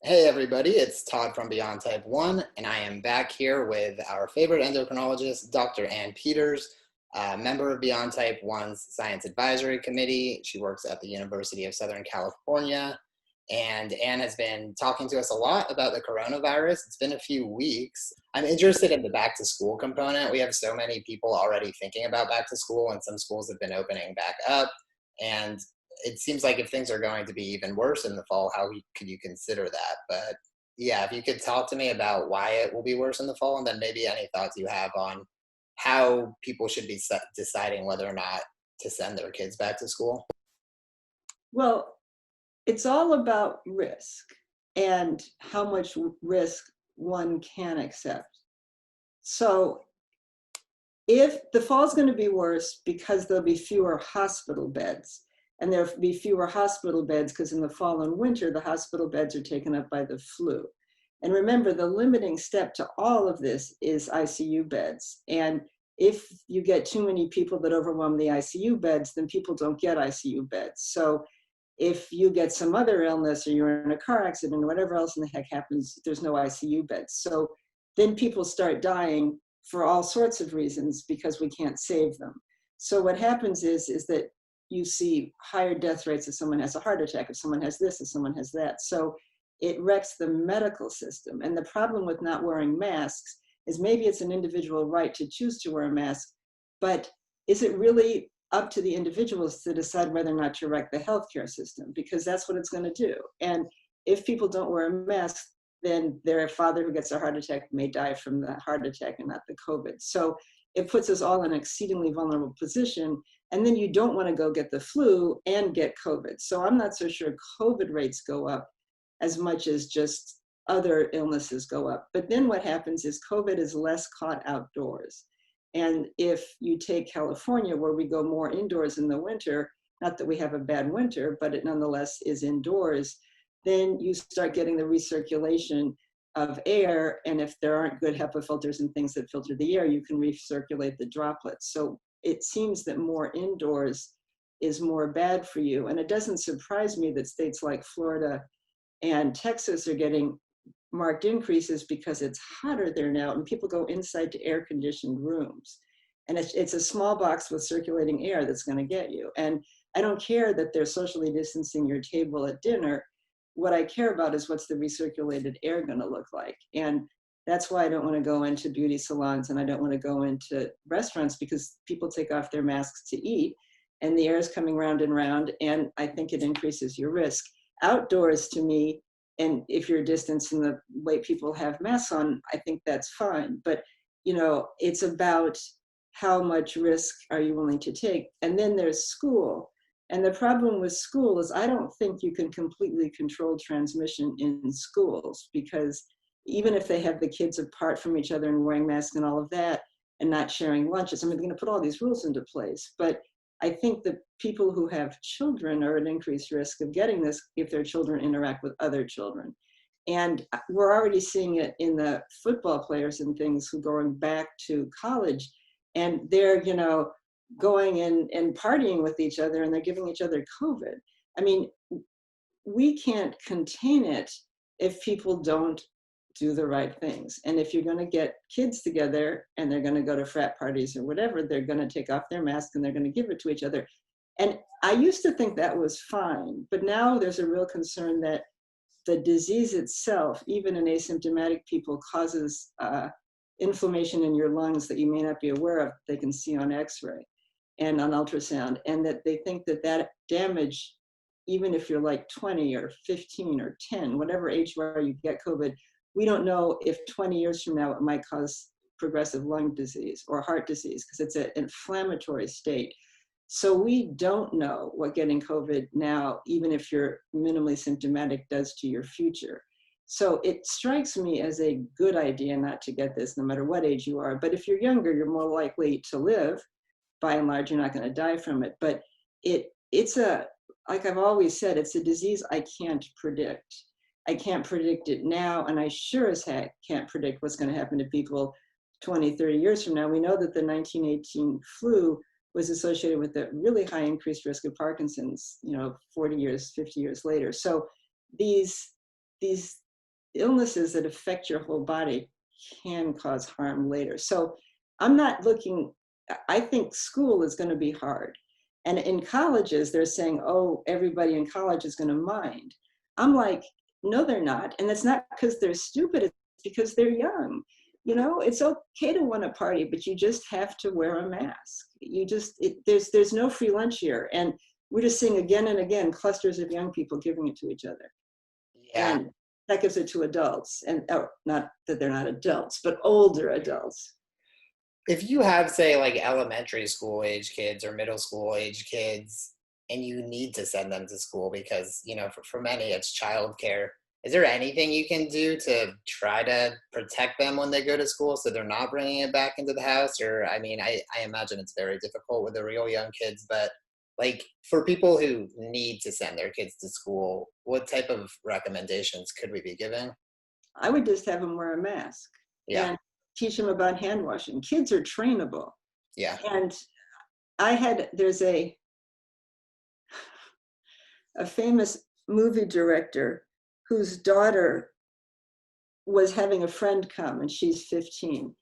Hey everybody, it's Todd from Beyond Type 1, and I am back here with our favorite endocrinologist, Dr. Ann Peters, member of Beyond Type 1's Science Advisory Committee. She works at the University of Southern California, and Ann has been talking to us a lot about the coronavirus. It's been a few weeks. I'm interested in the back to school component. We have so many people already thinking about back to school, and some schools have been opening back up. And it seems like if things are going to be even worse in the fall, could you consider that? But yeah, if you could talk to me about why it will be worse in the fall, and then maybe any thoughts you have on how people should be deciding whether or not to send their kids back to school. Well, it's all about risk and how much risk one can accept. So if the fall is going to be worse because there'll be fewer hospital beds, and there'll be fewer hospital beds because in the fall and winter, the hospital beds are taken up by the flu. And remember, the limiting step to all of this is ICU beds. And if you get too many people that overwhelm the ICU beds, then people don't get ICU beds. So if you get some other illness or you're in a car accident or whatever else in the heck happens, there's no ICU beds. So then people start dying for all sorts of reasons because we can't save them. So what happens is that you see higher death rates if someone has a heart attack, if someone has this, if someone has that. So it wrecks the medical system. And the problem with not wearing masks is maybe it's an individual right to choose to wear a mask, but is it really up to the individuals to decide whether or not to wreck the healthcare system? Because that's what it's going to do. And if people don't wear a mask, then their father who gets a heart attack may die from the heart attack and not the COVID. So it puts us all in an exceedingly vulnerable position. And then you don't want to go get the flu and get COVID. So I'm not so sure COVID rates go up as much as just other illnesses go up. But then what happens is COVID is less caught outdoors. And if you take California, where we go more indoors in the winter, not that we have a bad winter, but it nonetheless is indoors, then you start getting the recirculation of air. And if there aren't good HEPA filters and things that filter the air, you can recirculate the droplets. So it seems that more indoors is more bad for you. And it doesn't surprise me that states like Florida and Texas are getting marked increases because it's hotter there now and people go inside to air conditioned rooms. And it's a small box with circulating air that's going to get you. And I don't care that they're socially distancing your table at dinner. What I care about is what's the recirculated air going to look like. And that's why I don't want to go into beauty salons and I don't want to go into restaurants, because people take off their masks to eat and the air is coming round and round. And I think it increases your risk. Outdoors, to me, and if you're distanced in the way people have masks on, I think that's fine. But, it's about how much risk are you willing to take? And then there's school. And the problem with school is I don't think you can completely control transmission in schools, because even if they have the kids apart from each other and wearing masks and all of that and not sharing lunches, they're going to put all these rules into place. But I think that people who have children are at increased risk of getting this if their children interact with other children. And we're already seeing it in the football players and things who are going back to college, and they're, going and partying with each other and they're giving each other COVID. I mean, we can't contain it if people don't do the right things. And if you're going to get kids together and they're going to go to frat parties or whatever, they're going to take off their mask and they're going to give it to each other. And I used to think that was fine, but now there's a real concern that the disease itself, even in asymptomatic people, causes inflammation in your lungs that you may not be aware of. They can see on X-ray and on ultrasound, and that they think that that damage, even if you're like 20 or 15 or 10, whatever age you are, you get COVID, we don't know if 20 years from now it might cause progressive lung disease or heart disease, because it's an inflammatory state. So we don't know what getting COVID now, even if you're minimally symptomatic, does to your future. So it strikes me as a good idea not to get this no matter what age you are. But if you're younger, you're more likely to live. By and large, you're not going to die from it. But like I've always said, it's a disease I can't predict. I can't predict it now, and I sure as heck can't predict what's going to happen to people 20, 30 years from now. We know that the 1918 flu was associated with a really high increased risk of Parkinson's, 40 years, 50 years later. So these illnesses that affect your whole body can cause harm later. So I'm not looking, I think school is going to be hard. And in colleges, they're saying, oh, everybody in college is going to mind. I'm like, no, they're not. And it's not because they're stupid, it's because they're young. You know, it's okay to want to party, but you just have to wear a mask. You just, there's no free lunch here. And we're just seeing again and again clusters of young people giving it to each other. Yeah. And that gives it to adults, and not that they're not adults, but older adults. If you have, say, like elementary school age kids or middle school age kids, and you need to send them to school because, for many it's childcare, is there anything you can do to try to protect them when they go to school so they're not bringing it back into the house? Or, I mean, I imagine it's very difficult with the real young kids, but like for people who need to send their kids to school, what type of recommendations could we be giving? I would just have them wear a mask Yeah. and teach them about hand washing. Kids are trainable. Yeah. And there's a famous movie director whose daughter was having a friend come, and she's 15.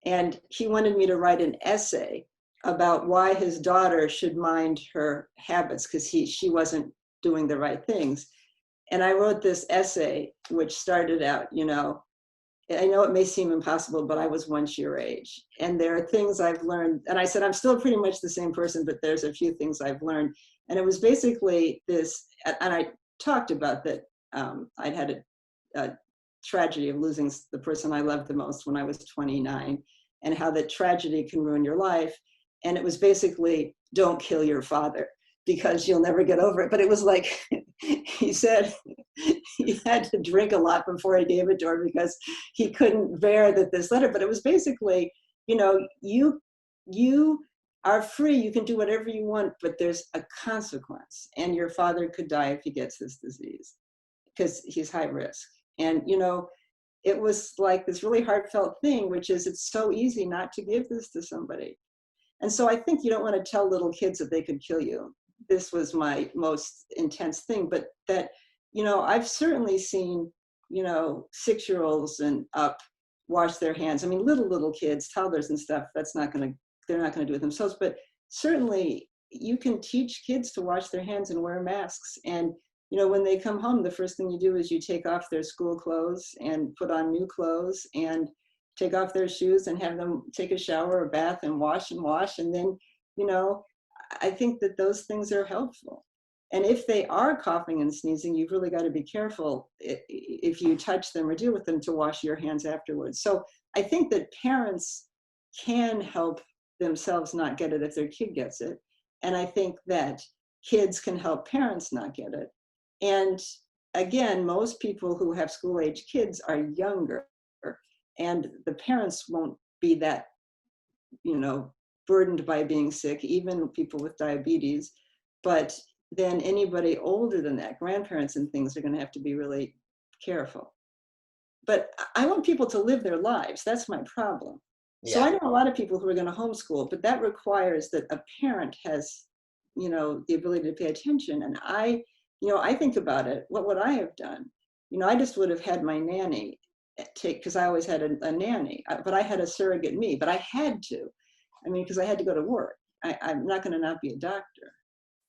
And he wanted me to write an essay about why his daughter should mind her habits because she wasn't doing the right things. And I wrote this essay, which started out, I know it may seem impossible, but I was once your age. And there are things I've learned. And I said, I'm still pretty much the same person, but there's a few things I've learned. And it was basically this, and I talked about that. I'd had a tragedy of losing the person I loved the most when I was 29, and how that tragedy can ruin your life. And it was basically, don't kill your father because you'll never get over it. But it was like, he said he had to drink a lot before he gave it to her because he couldn't bear that this letter. But it was basically, you are free, you can do whatever you want, but there's a consequence. And your father could die if he gets this disease because he's high risk. And, it was like this really heartfelt thing, which is it's so easy not to give this to somebody. And so I think you don't want to tell little kids that they could kill you. This was my most intense thing, but that, I've certainly seen, 6-year-olds and up wash their hands. I mean, little kids, toddlers and stuff, they're not going to do it themselves, but certainly you can teach kids to wash their hands and wear masks. And, when they come home, the first thing you do is you take off their school clothes and put on new clothes and take off their shoes and have them take a shower or bath and wash. And then, I think that those things are helpful. And if they are coughing and sneezing, you've really got to be careful if you touch them or deal with them to wash your hands afterwards. So I think that parents can help themselves not get it if their kid gets it. And I think that kids can help parents not get it. And again, most people who have school-age kids are younger, and the parents won't be that, burdened by being sick, even people with diabetes. But then anybody older than that, grandparents and things, are going to have to be really careful. But I want people to live their lives. That's my problem. Yeah. So I know a lot of people who are going to homeschool, but that requires that a parent has, the ability to pay attention. And I think about it, what would I have done? I just would have had my nanny because I always had a nanny, but I had a surrogate me, but I had to. Because I had to go to work. I'm not going to not be a doctor.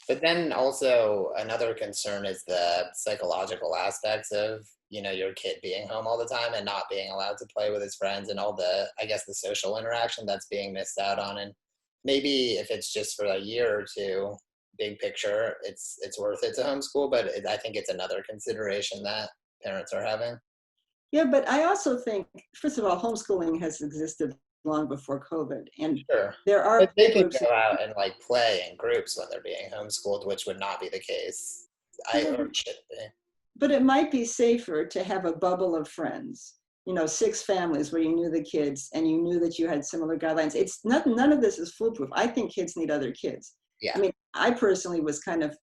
But then also another concern is the psychological aspects of, your kid being home all the time and not being allowed to play with his friends and all the social interaction that's being missed out on. And maybe if it's just for a year or two, big picture, it's worth it to homeschool, but I think it's another consideration that parents are having. Yeah, but I also think, first of all, homeschooling has existed long before COVID, and sure. There are but they can go out and play in groups when they're being homeschooled, which would not be the case. Or should be. But it might be safer to have a bubble of friends, 6 families where you knew the kids and you knew that you had similar guidelines. It's none of this is foolproof. I think kids need other kids. Yeah. I personally was kind of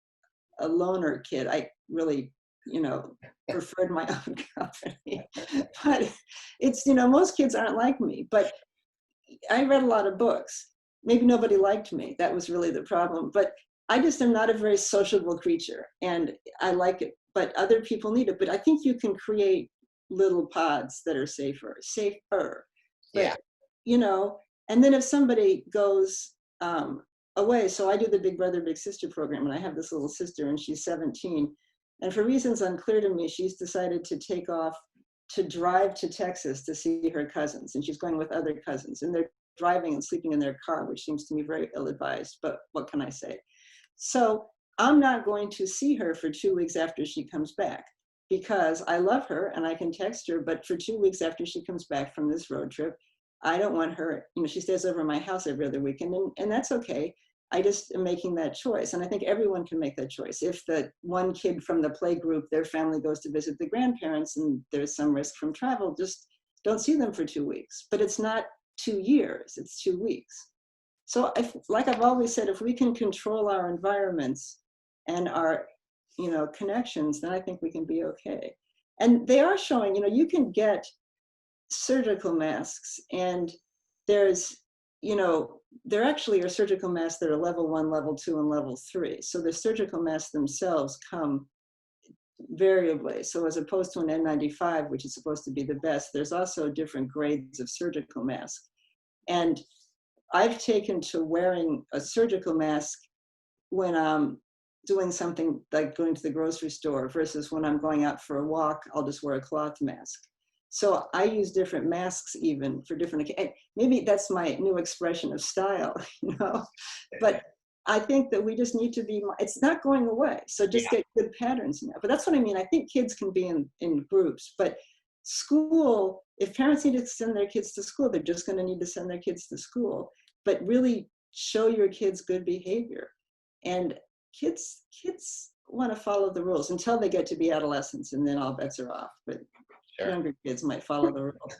a loner kid. I really, preferred my own company. But it's, most kids aren't like me. But I read a lot of books. Maybe nobody liked me. That was really the problem. But I just am not a very sociable creature, and I like it. But other people need it. But I think you can create little pods that are safer. Yeah. But, you know, and then if somebody goes away, so I do the Big Brother, Big Sister program, and I have this little sister and she's 17. And for reasons unclear to me, she's decided to take off to drive to Texas to see her cousins. And she's going with other cousins. And they're driving and sleeping in their car, which seems to me very ill-advised, but what can I say? So I'm not going to see her for 2 weeks after she comes back because I love her and I can text her, but for 2 weeks after she comes back from this road trip, I don't want her, you know, she stays over at my house every other weekend, and that's okay. I just am making that choice. And I think everyone can make that choice. If the one kid from the play group, their family goes to visit the grandparents and there's some risk from travel, just don't see them for 2 weeks. But it's not 2 years, it's 2 weeks. So like I've always said, if we can control our environments and our, you know, connections, then I think we can be okay. And they are showing, you know, you can get surgical masks, and there's, you know, there actually are surgical masks that are level 1, level 2, and level 3. So the surgical masks themselves come variably. So as opposed to an N95, which is supposed to be the best, there's also different grades of surgical mask. And I've taken to wearing a surgical mask when I'm doing something like going to the grocery store versus when I'm going out for a walk, I'll just wear a cloth mask. So I use different masks even for different, maybe that's my new expression of style, you know, but I think that we just need to be, it's not going away. So just get good patterns now. But that's what I mean. I think kids can be in groups, but school, if parents need to send their kids to school, they're just going to need to send their kids to school, but really show your kids good behavior. And kids want to follow the rules until they get to be adolescents, and then all bets are off. But younger kids might follow the rules.